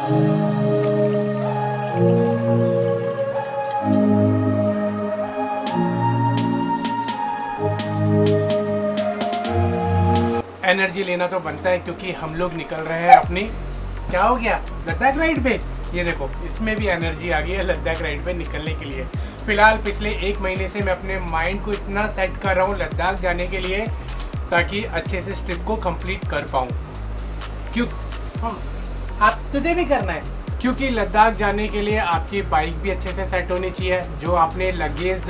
Energy लेना तो बनता है क्योंकि हम लोग निकल रहे हैं अपनी, क्या हो गया, लद्दाख राइड पे। ये देखो इसमें भी एनर्जी आ गई है लद्दाख राइड पे निकलने के लिए। फिलहाल पिछले 1 महीने से मैं अपने माइंड को इतना सेट कर रहा हूँ लद्दाख जाने के लिए ताकि अच्छे से इस ट्रिप को कंप्लीट कर पाऊँ। क्यों आप तुझे भी करना है, क्योंकि लद्दाख जाने के लिए आपकी बाइक भी अच्छे से सेट होनी चाहिए, जो आपने लगेज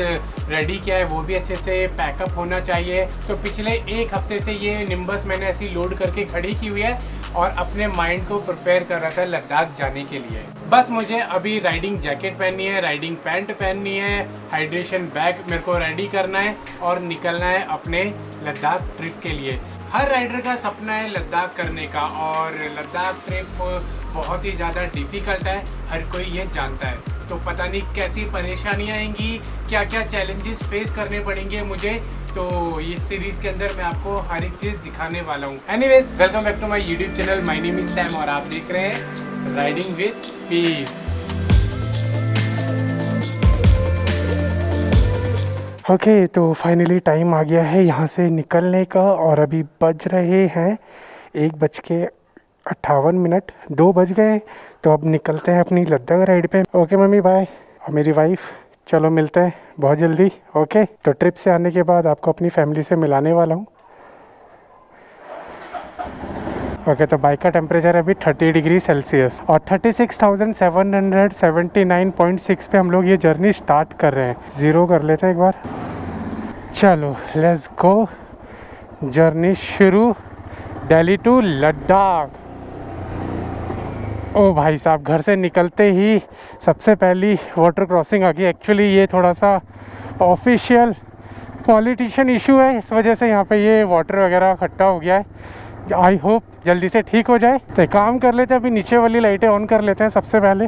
रेडी किया है वो भी अच्छे से पैकअप होना चाहिए। तो पिछले 1 हफ्ते से ये निम्बस मैंने ऐसी लोड करके खड़ी की हुई है और अपने माइंड को प्रिपेयर कर रहा था लद्दाख जाने के लिए। बस मुझे अभी राइडिंग जैकेट पहननी है, राइडिंग पैंट पहननी है, हाइड्रेशन बैग मेरे को रेडी करना है और निकलना है अपने लद्दाख ट्रिप के लिए। हर राइडर का सपना है लद्दाख करने का और लद्दाख ट्रिप बहुत ही ज़्यादा डिफ़िकल्ट है, हर कोई ये जानता है। तो पता नहीं कैसी परेशानियाँ आएंगी, क्या क्या चैलेंजेस फेस करने पड़ेंगे मुझे, तो इस सीरीज़ के अंदर मैं आपको हर एक चीज़ दिखाने वाला हूँ। Anyways, welcome back to my YouTube channel, my name is Sam और आप देख रहे हैं राइडिंग विद पीस। ओके, तो फाइनली टाइम आ गया है यहाँ से निकलने का और अभी बज रहे हैं 1:58, 2 बज गए। तो अब निकलते हैं अपनी लद्दाख राइड पे। ओके मम्मी बाय, और मेरी वाइफ, चलो मिलते हैं बहुत जल्दी। ओके, तो ट्रिप से आने के बाद आपको अपनी फैमिली से मिलाने वाला हूँ। ओके, तो बाइक का टेम्परेचर अभी 30 डिग्री सेल्सियस और 36,779.6 पे हम लोग ये जर्नी स्टार्ट कर रहे हैं। 0 कर लेते हैं एक बार। चलो लेट्स गो, जर्नी शुरू, दिल्ली टू लद्दाख। ओ भाई साहब, घर से निकलते ही सबसे पहली वाटर क्रॉसिंग आ गई। एक्चुअली ये थोड़ा सा ऑफिशियल पॉलिटिशियन इशू है, इस वजह से यहाँ पे ये वाटर वगैरह इकट्ठा हो गया है। आई होप जल्दी से ठीक हो जाए। तो एक काम कर लेते हैं, अभी नीचे वाली लाइटें ऑन कर लेते हैं सबसे पहले।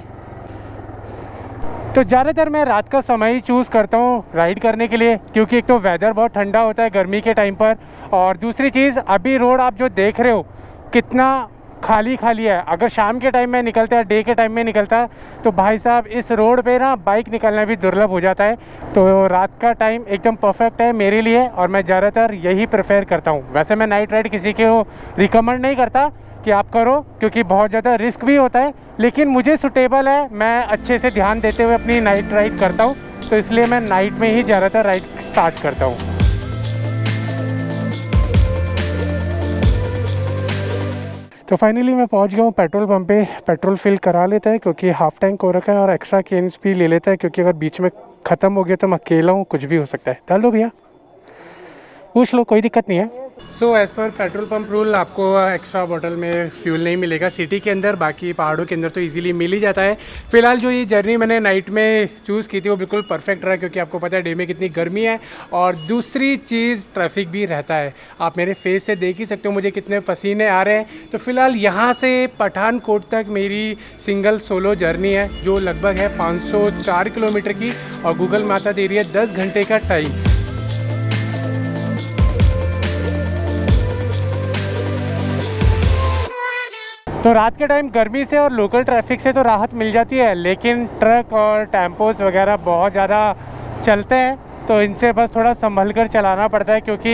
तो ज़्यादातर मैं रात का समय ही चूज़ करता हूँ राइड करने के लिए, क्योंकि एक तो वेदर बहुत ठंडा होता है गर्मी के टाइम पर, और दूसरी चीज़ अभी रोड आप जो देख रहे हो कितना खाली खाली है। अगर शाम के टाइम में निकलता है, डे के टाइम में निकलता है, तो भाई साहब इस रोड पे ना बाइक निकलना भी दुर्लभ हो जाता है। तो रात का टाइम एकदम परफेक्ट है मेरे लिए और मैं ज़्यादातर यही प्रेफर करता हूँ। वैसे मैं नाइट राइड किसी को रिकमेंड नहीं करता कि आप करो, क्योंकि बहुत ज़्यादा रिस्क भी होता है, लेकिन मुझे सूटेबल है, मैं अच्छे से ध्यान देते हुए अपनी नाइट राइड करता हूँ, तो इसलिए मैं नाइट में ही ज़्यादातर राइड स्टार्ट करता हूँ। तो फाइनली मैं पहुंच गया हूँ पेट्रोल पंप पे। पेट्रोल फिल करा लेता है क्योंकि हाफ टैंक हो रखा है, और एक्स्ट्रा केन्स भी ले लेता है क्योंकि अगर बीच में ख़त्म हो गया तो मैं अकेला हूँ, कुछ भी हो सकता है। डाल दो भैया, पूछ लो, कोई दिक्कत नहीं है। So as per petrol pump rule आपको एक्स्ट्रा बॉटल में फ्यूल नहीं मिलेगा सिटी के अंदर, बाकी पहाड़ों के अंदर तो इजीली मिल ही जाता है। फिलहाल जो ये जर्नी मैंने नाइट में चूज़ की थी वो बिल्कुल परफेक्ट रहा, क्योंकि आपको पता है डे में कितनी गर्मी है, और दूसरी चीज़ ट्रैफिक भी रहता है। आप मेरे फेस से देख ही सकते हो मुझे कितने पसीने आ रहे हैं। तो फिलहाल यहाँ से पठानकोट तक मेरी सिंगल सोलो जर्नी है, जो लगभग है 504 किलोमीटर की, और गूगल मैप दे रही है 10 घंटे का टाइम। तो रात के टाइम गर्मी से और लोकल ट्रैफिक से तो राहत मिल जाती है, लेकिन ट्रक और टेम्पोज वगैरह बहुत ज़्यादा चलते हैं, तो इनसे बस थोड़ा संभल कर चलाना पड़ता है, क्योंकि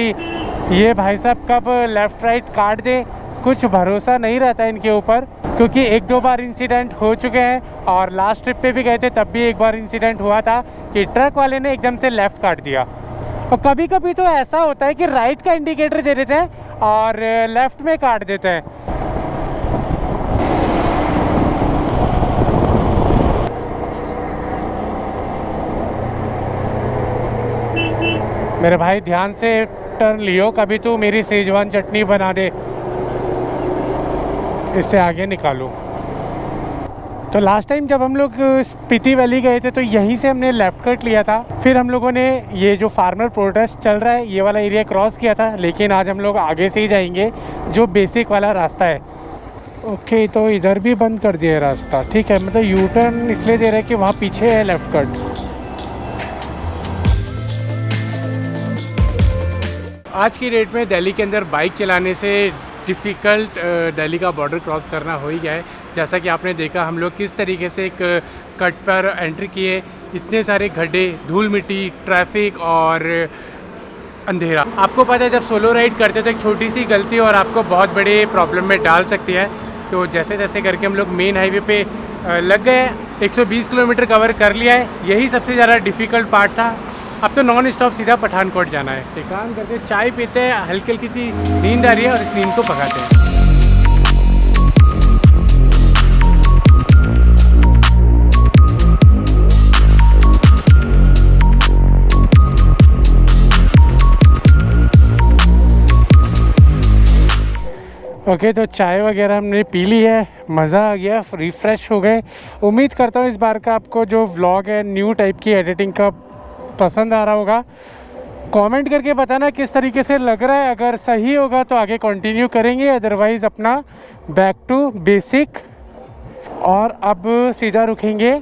ये भाई साहब कब लेफ़्ट राइट काट दे कुछ भरोसा नहीं रहता है इनके ऊपर। क्योंकि 1-2 बार इंसिडेंट हो चुके हैं, और लास्ट ट्रिप पे भी गए थे तब भी एक बार इंसिडेंट हुआ था कि ट्रक वाले ने एकदम से लेफ़्ट काट दिया। और कभी कभी तो ऐसा होता है कि राइट का इंडिकेटर दे देते हैं और लेफ़्ट में काट देते हैं। मेरे भाई ध्यान से टर्न लियो, कभी तू मेरी सेजवान चटनी बना दे, इससे आगे निकालो। तो लास्ट टाइम जब हम लोग स्पीति वैली गए थे तो यहीं से हमने लेफ़्ट कट लिया था, फिर हम लोगों ने ये जो फार्मर प्रोटेस्ट चल रहा है ये वाला एरिया क्रॉस किया था, लेकिन आज हम लोग आगे से ही जाएंगे जो बेसिक वाला रास्ता है। ओके, तो इधर भी बंद कर दिया है रास्ता, ठीक है, मतलब यू टर्न इसलिए दे रहा है कि वहाँ पीछे है लेफ़्ट कट। आज की डेट में दिल्ली के अंदर बाइक चलाने से डिफ़िकल्ट दिल्ली का बॉर्डर क्रॉस करना हो ही गया है। जैसा कि आपने देखा हम लोग किस तरीके से एक कट पर एंट्री किए, इतने सारे गड्ढे, धूल मिट्टी, ट्रैफिक और अंधेरा। आपको पता है जब सोलो राइड करते तो एक छोटी सी गलती और आपको बहुत बड़े प्रॉब्लम में डाल सकती है। तो जैसे जैसे करके हम लोग मेन हाईवे पे लग गए, 120 किलोमीटर कवर कर लिया है। यही सबसे ज़्यादा डिफ़िकल्ट पार्ट था। अब तो नॉन स्टॉप सीधा पठानकोट जाना है। एक काम करके चाय पीते हैं, हल्की हल्की सी नींद आ रही है और इस नींद को भगाते हैं। ओके तो चाय वगैरह हमने पी ली है, मज़ा आ गया, रिफ़्रेश हो गए। उम्मीद करता हूँ इस बार का आपको जो व्लॉग है न्यू टाइप की एडिटिंग का पसंद आ रहा होगा। कमेंट करके बताना किस तरीके से लग रहा है। अगर सही होगा तो आगे कंटिन्यू करेंगे, अदरवाइज़ अपना बैक टू बेसिक। और अब सीधा रुकेंगे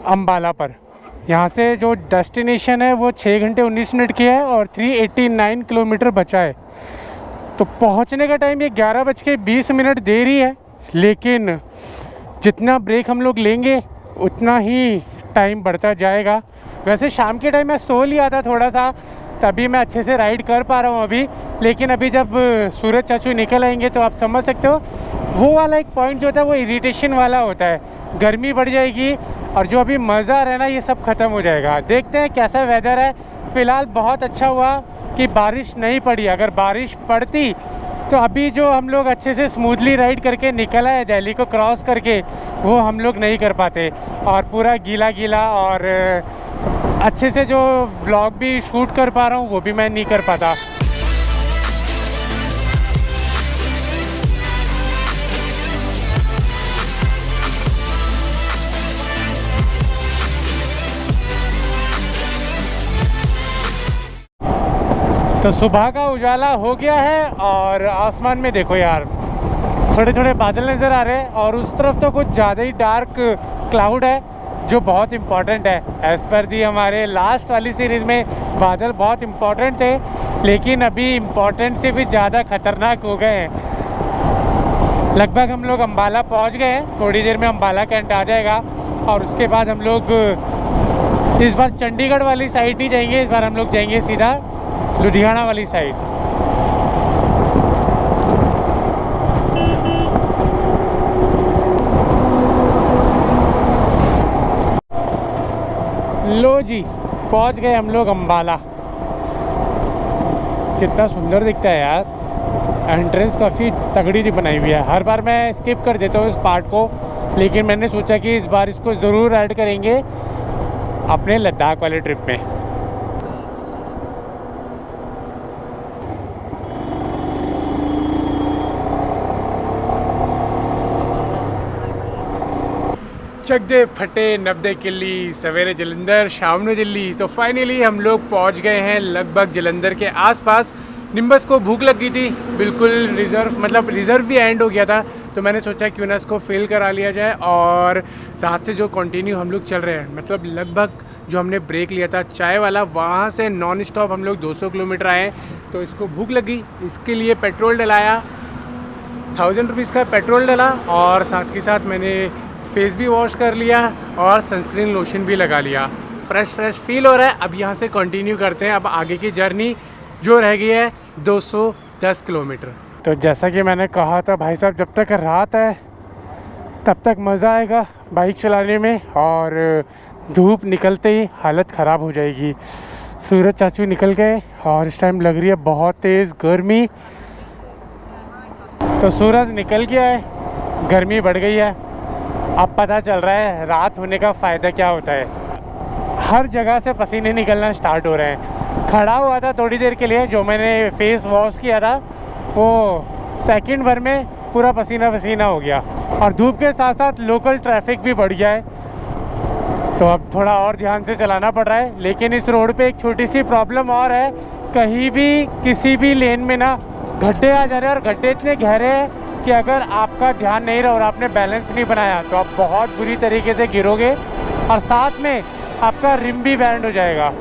अम्बाला पर। यहाँ से जो डेस्टिनेशन है वो 6 घंटे 19 मिनट की है और 389 किलोमीटर बचा है। तो पहुँचने का टाइम ये 11:20 देरी है, लेकिन जितना ब्रेक हम लोग लेंगे उतना ही टाइम बढ़ता जाएगा। वैसे शाम के टाइम मैं सो लिया था थोड़ा सा, तभी मैं अच्छे से राइड कर पा रहा हूँ अभी। लेकिन अभी जब सूरज चाचू निकल आएंगे तो आप समझ सकते हो वो वाला एक पॉइंट जो होता है वो इरिटेशन वाला होता है। गर्मी बढ़ जाएगी और जो अभी मज़ा रहना ये सब ख़त्म हो जाएगा। देखते हैं कैसा वेदर है। फ़िलहाल बहुत अच्छा हुआ कि बारिश नहीं पड़ी। अगर बारिश पड़ती तो अभी जो हम लोग अच्छे से स्मूथली राइड करके निकला है दिल्ली को क्रॉस करके, वो हम लोग नहीं कर पाते और पूरा गीला गीला और अच्छे से जो व्लॉग भी शूट कर पा रहा हूँ वो भी मैं नहीं कर पाता। तो सुबह का उजाला हो गया है और आसमान में देखो यार थोड़े थोड़े बादल नज़र आ रहे हैं और उस तरफ तो कुछ ज़्यादा ही डार्क क्लाउड है जो बहुत इम्पॉर्टेंट है। एज़ पर दी हमारे लास्ट वाली सीरीज़ में बादल बहुत इम्पॉर्टेंट थे, लेकिन अभी इम्पॉर्टेंट से भी ज़्यादा ख़तरनाक हो गए हैं। लगभग हम लोग अम्बाला पहुंच गए हैं, थोड़ी देर में अम्बाला कैंट आ जाएगा और उसके बाद हम लोग इस बार चंडीगढ़ वाली साइड नहीं जाएंगे, इस बार हम लोग जाएंगे सीधा लुधियाना वाली साइड। लो जी पहुंच गए हम लोग अम्बाला। कितना सुंदर दिखता है यार, एंट्रेंस काफ़ी तगड़ी सी बनाई हुई है। हर बार मैं स्किप कर देता हूँ इस पार्ट को, लेकिन मैंने सोचा कि इस बार इसको ज़रूर ऐड करेंगे अपने लद्दाख वाले ट्रिप में। चक दे फटे नब्दे किल्ली, सवेरे जलंधर शाम में दिल्ली। तो फाइनली हम लोग पहुंच गए हैं लगभग जलंधर के आसपास। निम्बस को भूख लग गई थी, बिल्कुल रिज़र्व भी एंड हो गया था, तो मैंने सोचा क्यों ना इसको फिल करा लिया जाए। और रात से जो कंटिन्यू हम लोग चल रहे हैं, मतलब लगभग जो हमने ब्रेक लिया था चाय वाला, वहाँ से नॉन स्टॉप हम लोग 200 किलोमीटर आए। तो इसको भूख लगी, इसके लिए पेट्रोल डलाया, 1000 रुपीज़ का पेट्रोल डला और साथ के साथ मैंने फेस भी वॉश कर लिया और सनस्क्रीन लोशन भी लगा लिया। फ्रेश फील हो रहा है। अब यहाँ से कंटिन्यू करते हैं अब आगे की जर्नी जो रह गई है 210 किलोमीटर। तो जैसा कि मैंने कहा था भाई साहब, जब तक रात है तब तक मज़ा आएगा बाइक चलाने में और धूप निकलते ही हालत ख़राब हो जाएगी। सूरज चाचू निकल गए और इस टाइम लग रही है बहुत तेज़ गर्मी। तो सूरज निकल गया है, गर्मी बढ़ गई है। अब पता चल रहा है रात होने का फ़ायदा क्या होता है। हर जगह से पसीने निकलना स्टार्ट हो रहे हैं। खड़ा हुआ था थोड़ी देर के लिए, जो मैंने फेस वॉश किया था वो सेकंड भर में पूरा पसीना पसीना हो गया। और धूप के साथ साथ लोकल ट्रैफिक भी बढ़ गया है, तो अब थोड़ा और ध्यान से चलाना पड़ रहा है। लेकिन इस रोड पे एक छोटी सी प्रॉब्लम और है, कहीं भी किसी भी लेन में ना गड्ढे आ जा रहे हैं और गड्ढे इतने गहरे हैं कि अगर आपका ध्यान नहीं रहा और आपने बैलेंस नहीं बनाया तो आप बहुत बुरी तरीके से गिरोगे और साथ में आपका रिम भी बैंड हो जाएगा।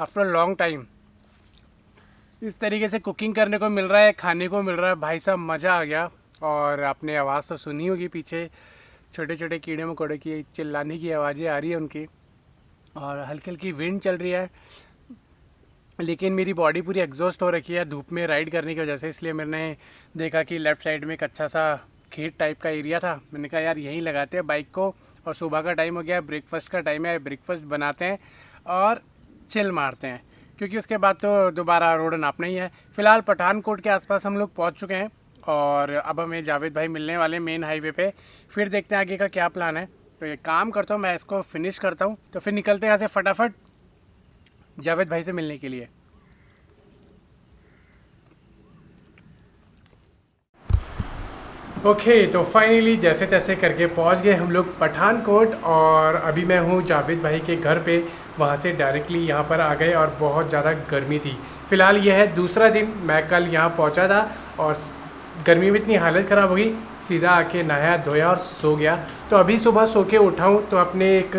आफ्टर लॉन्ग टाइम इस तरीके से कुकिंग करने को मिल रहा है, खाने को मिल रहा है। भाई साहब मज़ा आ गया। और आपने आवाज़ तो सुनी होगी, पीछे छोटे छोटे कीड़े मकोड़े की चिल्लाने की आवाज़ें आ रही है उनकी, और हल्की हल्की विंड चल रही है। लेकिन मेरी बॉडी पूरी एग्जॉस्ट हो रखी है धूप में राइड करने की वजह से, इसलिए मैंने देखा कि लेफ़्ट साइड में एक अच्छा सा खेत टाइप का एरिया था। मैंने कहा यार यहीं लगाते हैं बाइक को, और सुबह का टाइम हो गया, ब्रेकफास्ट का टाइम है, ब्रेकफास्ट बनाते हैं और चिल मारते हैं, क्योंकि उसके बाद तो दोबारा रोड नापना ही है। फ़िलहाल पठानकोट के आसपास हम लोग पहुंच चुके हैं, और अब हमें जावेद भाई मिलने वाले मेन हाईवे पे। फिर देखते हैं आगे का क्या प्लान है। तो ये काम करता हूँ, मैं इसको फिनिश करता हूँ, तो फिर निकलते हैं यहाँ से फटाफट जावेद भाई से मिलने के लिए। ओके तो फाइनली जैसे तैसे करके पहुंच गए हम लोग पठानकोट, और अभी मैं हूं जावेद भाई के घर पे। वहां से डायरेक्टली यहां पर आ गए, और बहुत ज़्यादा गर्मी थी। फ़िलहाल यह है दूसरा दिन। मैं कल यहां पहुंचा था और गर्मी में इतनी हालत ख़राब हो गई, सीधा आके नहाया धोया और सो गया। तो अभी सुबह सो के उठा हूँ, तो अपने एक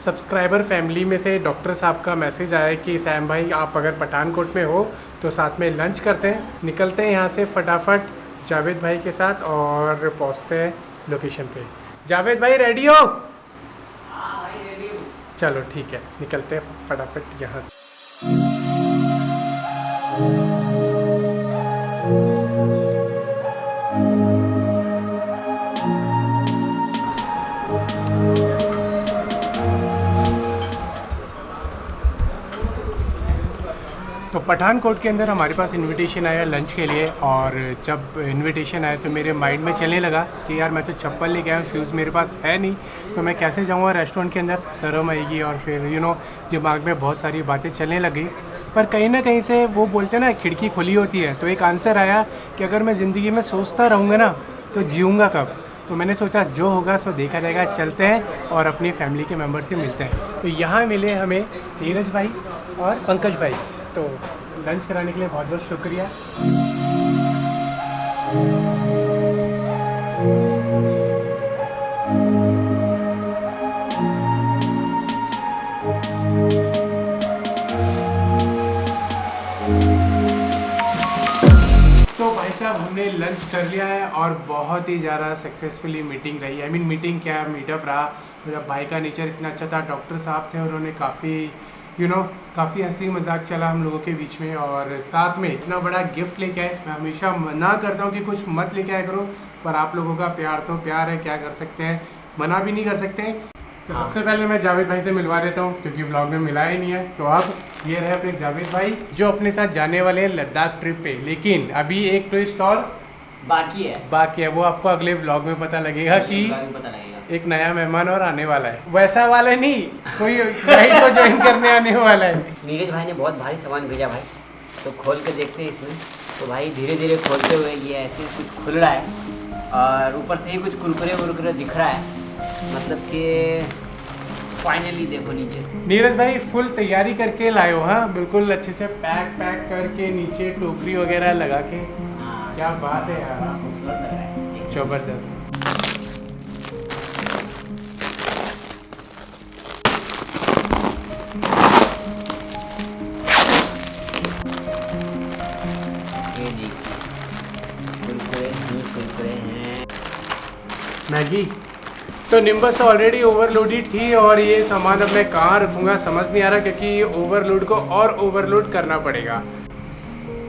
सब्सक्राइबर फैमिली में से डॉक्टर साहब का मैसेज आया कि सैम भाई आप अगर पठानकोट में हो तो साथ में लंच करते हैं। निकलते हैं यहाँ से फटाफट जावेद भाई के साथ और पहुँचते हैं लोकेशन पे। जावेद भाई रेडी हो? हाँ भाई रेडी हूँ। चलो ठीक है, निकलते हैं फटाफट यहाँ से। तो पठानकोट के अंदर हमारे पास इनविटेशन आया लंच के लिए, और जब इनविटेशन आया तो मेरे माइंड में चलने लगा कि यार मैं तो चप्पल लेके आया हूँ, शूज़ मेरे पास है नहीं, तो मैं कैसे जाऊँगा रेस्टोरेंट के अंदर, शर्म आएगी। और फिर दिमाग में बहुत सारी बातें चलने लगी। पर कहीं ना कहीं से वो बोलते हैं ना खिड़की खुली होती है, तो एक आंसर आया कि अगर मैं ज़िंदगी में सोचता रहूँगा ना तो जीऊँगा कब। तो मैंने सोचा जो होगा सो देखा जाएगा, चलते हैं और अपनी फैमिली के मेम्बर से मिलते हैं। तो यहाँ मिले हमें नीरज भाई और पंकज भाई, तो लंच कराने के लिए बहुत बहुत शुक्रिया। तो भाई साहब हमने लंच कर लिया है, और बहुत ही ज़्यादा सक्सेसफुली मीटिंग रही। आई मीन मीटिंग क्या, मीटअप रहा। मतलब भाई का नेचर इतना अच्छा था, डॉक्टर साहब थे, उन्होंने काफ़ी काफ़ी हंसी मजाक चला हम लोगों के बीच में, और साथ में इतना बड़ा गिफ्ट लेके आए। मैं हमेशा मना करता हूँ कि कुछ मत लेके आया करो, पर आप लोगों का प्यार तो प्यार है, क्या कर सकते हैं, मना भी नहीं कर सकते। तो सबसे पहले मैं जावेद भाई से मिलवा देता हूँ, क्योंकि ब्लॉग में मिला ही नहीं है। तो अब ये रहे अपने जावेद भाई, जो अपने साथ जाने वाले हैं लद्दाख ट्रिप पे। लेकिन अभी एक ट्विस्ट और बाकी है, वो आपको अगले ब्लॉग में पता लगेगा कि एक नया मेहमान और आने वाला है। वैसा वाला नहीं, कोई गाइड को ज्वाइन करने आने वाला है। नीरज भाई ने बहुत भारी सामान भेजा भाई, तो खोल के देखते हैं इसमें। तो भाई धीरे धीरे खोलते हुए ये ऐसे कुछ खुल रहा है, और ऊपर से ही कुछ कुरकुरे वुरकुरे दिख रहा है। मतलब कि फाइनली देखो नीचे नीरज भाई फुल तैयारी करके लाए हो। हाँ बिल्कुल अच्छे से पैक करके, नीचे टोकरी वगैरह लगा के। हाँ, क्या बात है यार, खूबसूरत लग रहा है, जबरदस्त। ये देखिए कुरकुरे हैं। मैगी तो निम्बस ऑलरेडी ओवरलोडेड थी, और ये सामान अब मैं कहाँ रखूँगा समझ नहीं आ रहा, क्योंकि ओवरलोड को और ओवरलोड करना पड़ेगा।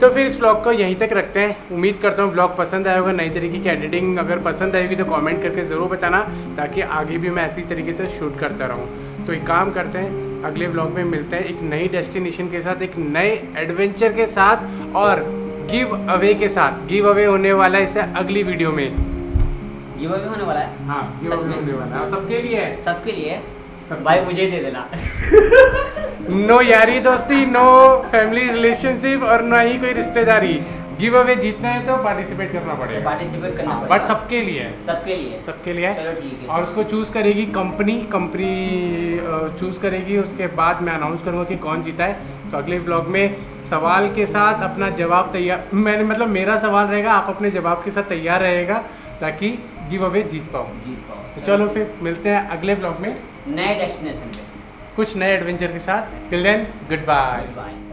तो फिर इस व्लॉग को यहीं तक रखते हैं। उम्मीद करता हूँ व्लॉग पसंद आया होगा, नई तरीके की एडिटिंग अगर पसंद आएगी तो कमेंट करके ज़रूर बताना, ताकि आगे भी मैं ऐसी तरीके से शूट करता रहूँ। तो एक काम करते हैं, अगले व्लॉग में मिलते हैं एक नई डेस्टिनेशन के साथ, एक नए एडवेंचर के साथ, और गिव अवे के साथ। गिव अवे होने वाला है इसे अगली वीडियो में। गिव अवे होने वाला है? हाँ गिव अवे होने वाला है, सबके लिए है। सबके लिए भाई मुझे दे देना। नो यारी दोस्ती, नो फैमिली रिलेशनशिप, और ना ही कोई रिश्तेदारी। गिव अवे जीतना है तो पार्टिसिपेट करना पड़ेगा। पार्टिसिपेट करना पड़ेगा, बट सबके लिए है। सबके लिए चलो ठीक है। और उसको चूज करेगी कंपनी चूज करेगी। उसके बाद मैं अनाउंस करूँगा कि कौन जीता है। तो अगले ब्लॉग में सवाल के साथ अपना जवाब तैयार, मेरा सवाल रहेगा, आप अपने जवाब के साथ तैयार रहेगा, ताकि गिव अवे जीत पाओ। जीत पाओ। तो चलो फिर मिलते हैं अगले ब्लॉग में नए डेस्टिनेशन पे। कुछ नए एडवेंचर के साथ। Till then goodbye. Bye.